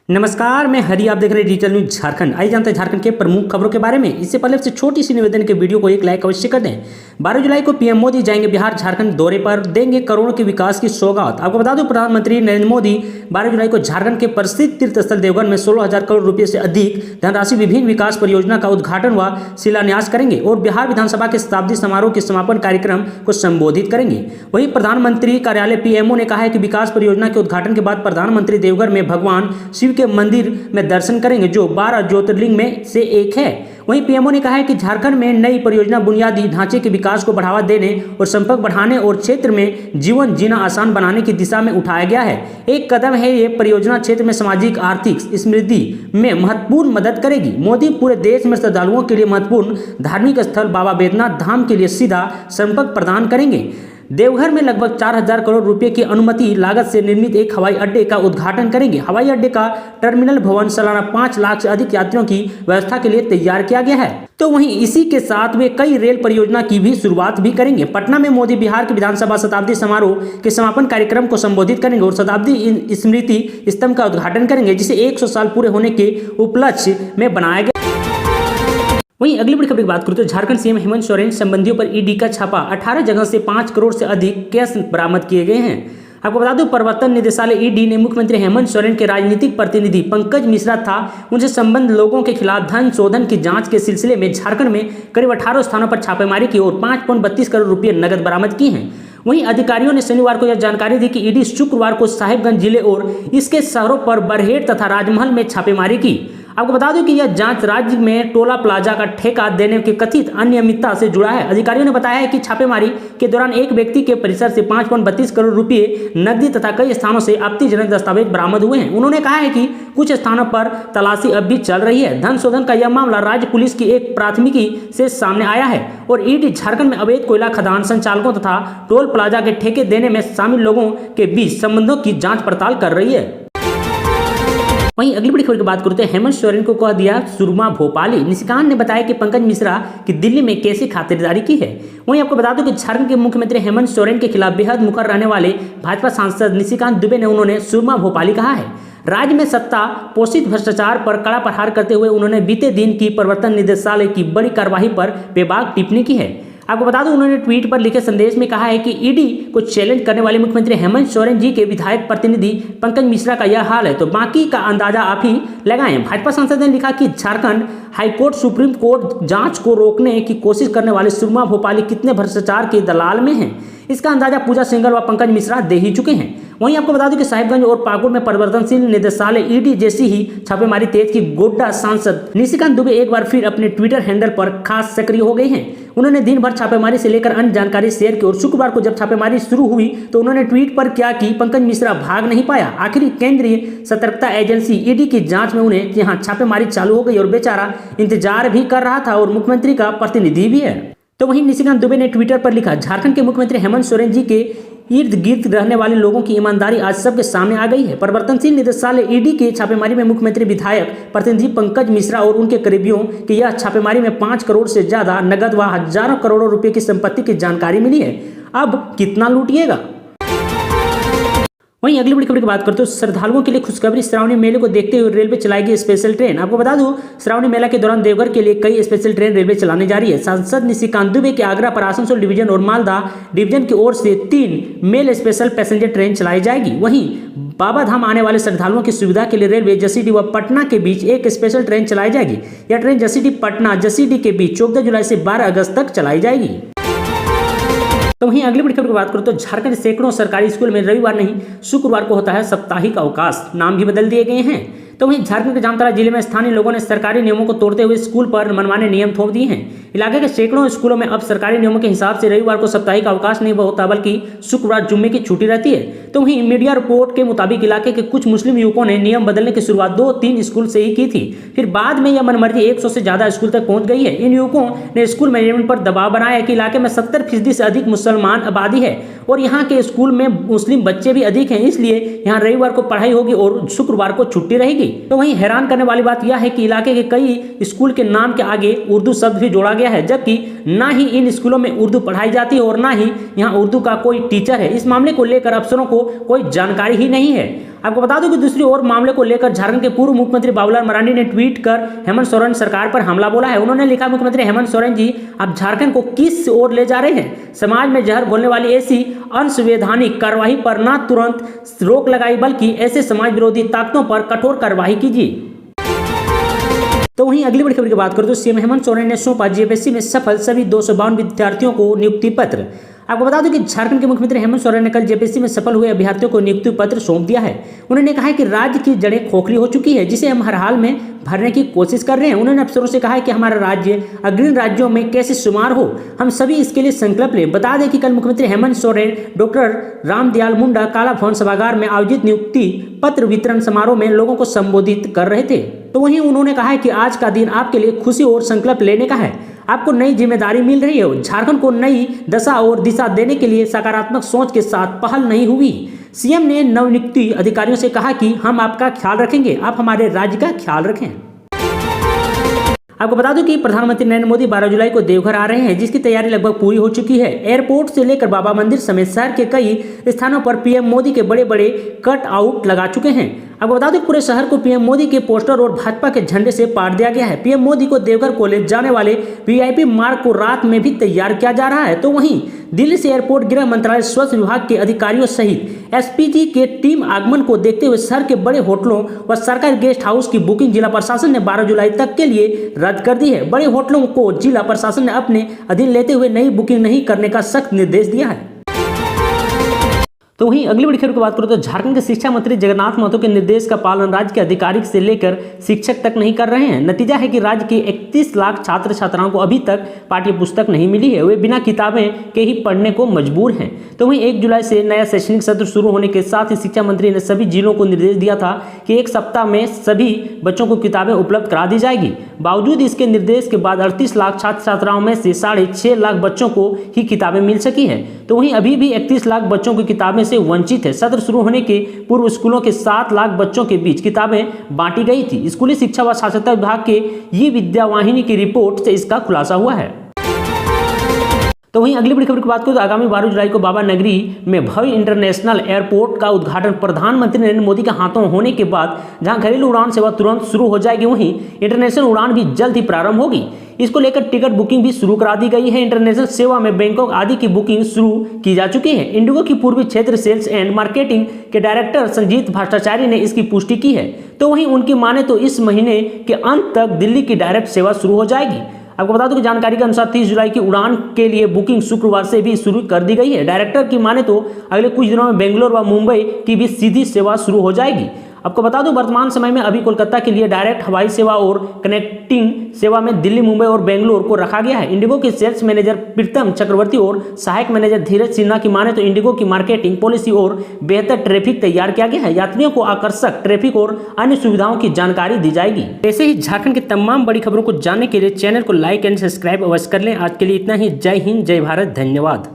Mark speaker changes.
Speaker 1: नमस्कार, मैं हरी। आप देख रहे हैं डिजिटल न्यूज झारखंड। आइए जानते हैं झारखंड के प्रमुख खबरों के बारे में। इससे पहले छोटी सी निवेदन के वीडियो को एक लाइक अवश्य कर दें। 12 जुलाई को पीएम मोदी जाएंगे बिहार झारखंड दौरे पर, देंगे करोड़ों के विकास की सौगात। आपको बता दूं, प्रधानमंत्री नरेंद्र मोदी 12 जुलाई को झारखंड के प्रसिद्ध तीर्थ स्थल देवघर में 16,000 करोड़ रुपए से अधिक धनराशि विभिन्न विकास परियोजना का उद्घाटन व शिलान्यास करेंगे और बिहार विधानसभा के शताब्दी समारोह के समापन कार्यक्रम को संबोधित करेंगे। वहीं प्रधानमंत्री कार्यालय पीएमओ ने कहा है कि विकास परियोजना के उद्घाटन के बाद प्रधानमंत्री देवघर में भगवान शिव के मंदिर में दर्शन करेंगे, जो 12 ज्योतिर्लिंग में से एक है। वहीं पीएमओ ने कहा है कि झारखंड में नई परियोजना बुनियादी ढांचे के विकास को बढ़ावा देने और संपर्क बढ़ाने और क्षेत्र में जीवन जीना आसान बनाने की दिशा में उठाया गया है। एक कदम है। ये परियोजना क्षेत्र में सामाजिक आर्थिक समृद्धि में महत्वपूर्ण मदद करेगी। मोदी पूरे देश में श्रद्धालुओं के लिए महत्वपूर्ण धार्मिक स्थल बाबा बैद्यनाथ धाम के लिए सीधा संपर्क प्रदान करेंगे। देवघर में लगभग 4,000 करोड़ रुपए की अनुमति लागत से निर्मित एक हवाई अड्डे का उद्घाटन करेंगे। हवाई अड्डे का टर्मिनल भवन सालाना 5 लाख से अधिक यात्रियों की व्यवस्था के लिए तैयार किया गया है। तो वहीं इसी के साथ वे कई रेल परियोजना की भी शुरुआत भी करेंगे। पटना में मोदी बिहार के विधानसभा शताब्दी समारोह के समापन कार्यक्रम को संबोधित करेंगे और शताब्दी स्मृति स्तंभ का उद्घाटन करेंगे, जिसे 100 साल पूरे होने के उपलक्ष्य में बनाया गया। वहीं अगली बड़ी खबर की बात करूं तो झारखंड सीएम हेमंत सोरेन संबंधियों पर ईडी का छापा। 18 जगह से 5 करोड़ से अधिक कैश बरामद किए गए हैं। आपको बता दूं, प्रवर्तन निदेशालय ईडी ने मुख्यमंत्री हेमंत सोरेन के राजनीतिक प्रतिनिधि पंकज मिश्रा था उनसे संबंध लोगों के खिलाफ धन शोधन की जांच के सिलसिले में झारखंड में करीब 18 स्थानों पर छापेमारी की और 5.32 करोड़ रुपये नकद बरामद की हैं। वहीं अधिकारियों ने शनिवार को यह जानकारी दी कि ईडी शुक्रवार को साहिबगंज जिले और इसके शहरों पर बरहेट तथा राजमहल में छापेमारी की। आपको बता दूं कि यह जांच राज्य में टोला प्लाजा का ठेका देने के कथित अनियमितता से जुड़ा है। अधिकारियों ने बताया है कि छापेमारी के दौरान एक व्यक्ति के परिसर से 5.32 करोड़ रुपए नकदी तथा कई स्थानों से आपत्तिजनक दस्तावेज बरामद हुए हैं। उन्होंने कहा है कि कुछ स्थानों पर तलाशी अब भी चल रही है। धन शोधन का यह मामला राज्य पुलिस की एक प्राथमिकी से सामने आया है और ईडी झारखंड में अवैध कोयला खदान संचालकों तथा टोल प्लाजा के ठेके देने में शामिल लोगों के बीच संबंधों की जांच पड़ताल कर रही है। वहीं अगली बड़ी खबर की बात करते हैं। हेमंत सोरेन को कह दिया सुरमा भोपाली। निशिकांत ने बताया कि पंकज मिश्रा की दिल्ली में कैसी खातिरदारी की है। वहीं आपको बता दूं कि झारखंड के मुख्यमंत्री हेमंत सोरेन के खिलाफ बेहद मुखर रहने वाले भाजपा सांसद निशिकांत दुबे ने उन्होंने सुरमा भोपाली कहा है। राज्य में सत्ता पोषित भ्रष्टाचार पर कड़ा प्रहार करते हुए उन्होंने बीते दिन की प्रवर्तन निदेशालय की बड़ी कार्रवाई पर बेबाक टिप्पणी की है। आपको बता दूं, उन्होंने ट्वीट पर लिखे संदेश में कहा है कि ईडी को चैलेंज करने वाले मुख्यमंत्री हेमंत सोरेन जी के विधायक प्रतिनिधि पंकज मिश्रा का यह हाल है तो बाकी का अंदाजा आप ही लगाएं। भाजपा सांसद ने लिखा कि झारखंड हाईकोर्ट सुप्रीम कोर्ट जांच को रोकने की कोशिश करने वाले सुरमा भोपाली कितने भ्रष्टाचार के दलाल में हैं, इसका अंदाजा पूजा सिंघल व पंकज मिश्रा दे ही चुके हैं। वहीं आपको बता दूं कि साहिबगंज और पाकुड़ में परिवर्तनशील निदेशालय ईडी जैसी ही छापेमारी तेज की गोड्डा सांसद निशिकांत दुबे एक बार फिर अपने ट्विटर हैंडल पर खास सक्रिय हो गए हैं। उन्होंने दिन भर छापेमारी से लेकर अन्य जानकारी शेयर की और शुक्रवार को जब छापेमारी शुरू हुई तो उन्होंने ट्वीट पर क्या कि पंकज मिश्रा भाग नहीं पाया। आखिर केंद्रीय सतर्कता एजेंसी ईडी की जांच में उन्हें यहाँ छापेमारी चालू हो गई और बेचारा इंतजार भी कर रहा था और मुख्यमंत्री का प्रतिनिधि भी है। तो वहीं निशिकांत दुबे ने ट्विटर पर लिखा, झारखंड के मुख्यमंत्री हेमंत सोरेन जी के इर्द गिर्द रहने वाले लोगों की ईमानदारी आज सबके सामने आ गई है। परिवर्तनशील निदेशालय ईडी के छापेमारी में मुख्यमंत्री विधायक प्रतिनिधि पंकज मिश्रा और उनके करीबियों की यह छापेमारी में 5 करोड़ से ज्यादा नगद व हजारों करोड़ों रुपए की संपत्ति की जानकारी मिली है। अब कितना लूटिएगा। वहीं अगली बड़ी खबर की बात करते हैं। श्रद्धालुओं के लिए खुशखबरी, श्रावणी मेले को देखते हुए रेलवे चलाएगी स्पेशल ट्रेन। आपको बता दूं, श्रावणी मेला के दौरान देवघर के लिए कई स्पेशल ट्रेन रेलवे चलाने जा रही है। सांसद निशिकांत दुबे के आगरा पर आसनसोल डिवीजन और मालदा डिवीजन की ओर से 3 मेल स्पेशल पैसेंजर ट्रेन चलाई जाएगी। वहीं बाबा धाम आने वाले श्रद्धालुओं की सुविधा के लिए रेलवे जसीडीह व पटना के बीच एक स्पेशल ट्रेन चलाई जाएगी। यह ट्रेन जसीडीह पटना जसीडीह के बीच 14 जुलाई से 12 अगस्त तक चलाई जाएगी। तो वहीं अगली बड़ी खबर की बात करूं तो झारखंड सैकड़ों सरकारी स्कूल में रविवार नहीं शुक्रवार को होता है साप्ताहिक अवकाश। नाम भी बदल दिए गए हैं। तो वहीं झारखंड के जामताड़ा जिले में स्थानीय लोगों ने सरकारी नियमों को तोड़ते हुए स्कूल पर मनमाने नियम थोप दिए हैं। इलाके के सैकड़ों स्कूलों में अब सरकारी नियमों के हिसाब से रविवार को साप्ताहिक अवकाश नहीं होता बल्कि शुक्रवार जुम्मे की छुट्टी रहती है। तो वहीं मीडिया रिपोर्ट के मुताबिक इलाके के कुछ मुस्लिम युवकों ने नियम बदलने की शुरुआत 2-3 स्कूल से ही की थी। फिर बाद में यह मनमर्जी 100 से ज्यादा स्कूल तक पहुंच गई है। इन युवकों ने स्कूल मैनेजमेंट पर दबाव बनाया कि इलाके में 70% से अधिक मुसलमान आबादी है और यहाँ के स्कूल में मुस्लिम बच्चे भी अधिक हैं, इसलिए यहाँ रविवार को पढ़ाई होगी और शुक्रवार को छुट्टी रहेगी। तो वहीं हैरान करने वाली बात यह है कि इलाके के कई स्कूल के नाम के आगे उर्दू शब्द भी जोड़ा गया है, जबकि ना ही इन स्कूलों में उर्दू पढ़ाई जाती है और ना ही यहाँ उर्दू का कोई टीचर है। इस मामले को लेकर अफसरों को कोई जानकारी ही नहीं है। आपको बता दूं कि दूसरी ओर मामले को लेकर झारखंड के पूर्व मुख्यमंत्री बाबूलाल मरांडी ने ट्वीट कर हेमंत सोरेन सरकार पर हमला बोला है। उन्होंने लिखा, मुख्यमंत्री हेमंत सोरेन जी, आप झारखंड को किस ओर ले जा रहे हैं? समाज में जहर घोलने वाली ऐसी असंवैधानिक कार्रवाई पर न तुरंत रोक लगाई बल्कि ऐसे समाज विरोधी ताकतों पर कठोर कार्रवाई कीजिए। तो वहीं अगली बड़ी खबर की बात करें तो सीएम हेमंत सोरेन ने सौंपा जेपीएससी में सफल सभी 252 विद्यार्थियों को नियुक्ति पत्र। आपको बता दूं कि झारखंड के मुख्यमंत्री हेमंत सोरेन ने कल जेपीएससी में सफल हुए अभ्यर्थियों को नियुक्ति पत्र सौंप दिया है। उन्होंने कहा है कि राज्य की जड़ें खोखली हो चुकी है, जिसे हम हर हाल में भरने की कोशिश कर रहे हैं। उन्होंने अफसरों से कहा है कि हमारा राज्य अग्रणी राज्यों में कैसे शुमार हो, हम सभी इसके लिए संकल्प लें। बता दें कि कल मुख्यमंत्री हेमंत सोरेन डॉक्टर रामदयाल मुंडा काला भवन सभागार में आयोजित नियुक्ति पत्र वितरण समारोह में लोगों को संबोधित कर रहे थे। तो वहीं उन्होंने कहा है कि आज का दिन आपके लिए खुशी और संकल्प लेने का है। आपको नई जिम्मेदारी मिल रही है। झारखंड को नई दशा और दिशा देने के लिए सकारात्मक सोच के साथ पहल नहीं हुई। सीएम ने नवनियुक्त अधिकारियों से कहा कि हम आपका ख्याल रखेंगे, आप हमारे राज्य का ख्याल रखें। आपको बता दूं कि प्रधानमंत्री नरेंद्र मोदी 12 जुलाई को देवघर आ रहे हैं, जिसकी तैयारी लगभग पूरी हो चुकी है। एयरपोर्ट से लेकर बाबा मंदिर समेत शहर के कई स्थानों पर पीएम मोदी के बड़े बड़े कट आउट लगा चुके हैं। आपको बता दें पूरे शहर को पीएम मोदी के पोस्टर और भाजपा के झंडे से पाट दिया गया है। पीएम मोदी को देवघर कॉलेज जाने वाले वीआईपी मार्ग को रात में भी तैयार किया जा रहा है। तो वहीं दिल्ली से एयरपोर्ट, गृह मंत्रालय, स्वास्थ्य विभाग के अधिकारियों सहित एसपीजी के टीम आगमन को देखते हुए शहर के बड़े होटलों व सरकारी गेस्ट हाउस की बुकिंग जिला प्रशासन ने 12 जुलाई तक के लिए रद्द कर दी है। बड़े होटलों को जिला प्रशासन ने अपने अधीन लेते हुए नई बुकिंग नहीं करने का सख्त निर्देश दिया है। तो वहीं अगली बड़ी खबर की बात करूं तो झारखंड के शिक्षा मंत्री जगन्नाथ महतो के निर्देश का पालन राज्य के अधिकारी से लेकर शिक्षक तक नहीं कर रहे हैं। नतीजा है कि राज्य के 31 लाख छात्र छात्राओं को अभी तक पाठ्य पुस्तक नहीं मिली है। वे बिना किताबें के ही पढ़ने को मजबूर हैं। तो वहीं 1 जुलाई से नया शैक्षणिक सत्र शुरू होने के साथ ही शिक्षा मंत्री ने सभी जिलों को निर्देश दिया था कि 1 सप्ताह में सभी बच्चों को किताबें उपलब्ध करा दी जाएगी। बावजूद इसके निर्देश के बाद 38 लाख छात्र छात्राओं में से 6.5 लाख बच्चों को ही किताबें मिल सकी है। तो वहीं अभी भी 31 लाख बच्चों की किताबें से वंचित है। सत्र शुरू होने के पूर्व स्कूलों के 7 लाख बच्चों के बीच किताबें बांटी गई थी। स्कूली शिक्षा व साक्षरता विभाग के ये विद्या वाहिनी की रिपोर्ट से इसका खुलासा हुआ है। तो वहीं अगली बड़ी खबर की बात करें तो आगामी 12 जुलाई को बाबा नगरी में भव्य इंटरनेशनल एयरपोर्ट का उद्घाटन प्रधानमंत्री नरेंद्र मोदी के हाथों होने के बाद जहां घरेलू उड़ान सेवा तुरंत शुरू हो जाएगी, वहीं इंटरनेशनल उड़ान भी जल्द ही प्रारंभ होगी। इसको लेकर टिकट बुकिंग भी शुरू करा दी गई है। इंटरनेशनल सेवा में बैंकॉक आदि की बुकिंग शुरू की जा चुकी है। इंडिगो की पूर्वी क्षेत्र सेल्स एंड मार्केटिंग के डायरेक्टर संजीत भट्टाचार्य ने इसकी पुष्टि की है। तो वहीं उनकी माने तो इस महीने के अंत तक दिल्ली की डायरेक्ट सेवा शुरू हो जाएगी। आपको बता दूं कि जानकारी के अनुसार 30 जुलाई की उड़ान के लिए बुकिंग शुक्रवार से भी शुरू कर दी गई है। डायरेक्टर की माने तो अगले कुछ दिनों में बेंगलोर व मुंबई की भी सीधी सेवा शुरू हो जाएगी। आपको बता दूं वर्तमान समय में अभी कोलकाता के लिए डायरेक्ट हवाई सेवा और कनेक्टिंग सेवा में दिल्ली, मुंबई और बेंगलोर को रखा गया है। इंडिगो के सेल्स मैनेजर प्रीतम चक्रवर्ती और सहायक मैनेजर धीरज सिन्हा की माने तो इंडिगो की मार्केटिंग पॉलिसी और बेहतर ट्रैफिक तैयार किया गया है। यात्रियों को आकर्षक ट्रैफिक और अन्य सुविधाओं की जानकारी दी जाएगी। ऐसे ही झारखंड की तमाम बड़ी खबरों को जानने के लिए चैनल को लाइक एंड सब्सक्राइब अवश्य कर लें। आज के लिए इतना ही। जय हिंद, जय भारत, धन्यवाद।